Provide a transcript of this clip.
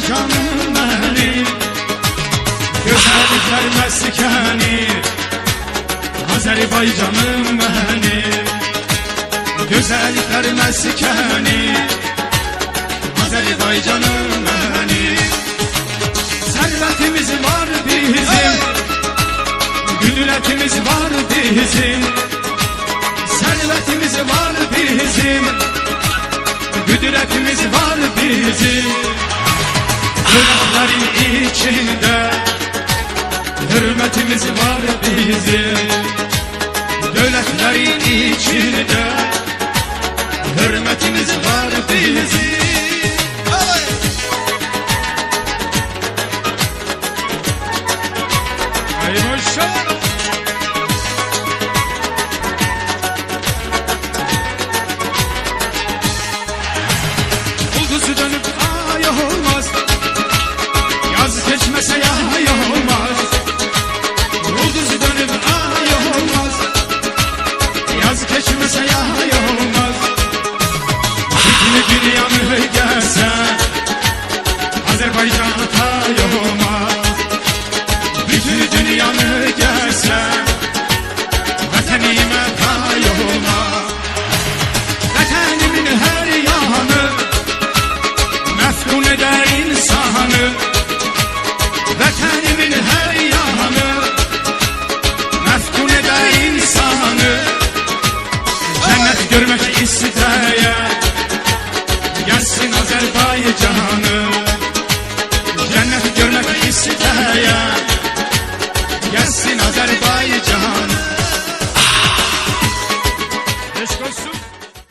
canım benim, güzellikler meskeni Azerbaycanım benim, güzellikler meskeni Azerbaycanım benim. Servetimiz var bizim, güdületimiz var bizim, servetimiz var bizim, güdületimiz var bizim. Dövletlerin içinde hürmetimiz var bizim, dövletlerin içinde hürmetimiz var bizim. Ay maşallah. Bulduzu dönüp ay olmaz, yaz geçmese yay olmaz. Bulduzu dönüp ay olmaz, yaz geçmese yay olmaz. Bütün dünyanı gelse Azerbaycan'a tay olmaz. Bütün dünyanı gelse vatanime tay olmaz. Vatanimin her yanı meftun eder insanı, vatanimin her yanı meftun eder insanı. Cennet görmek isteyen gelsin Azerbaycan'a.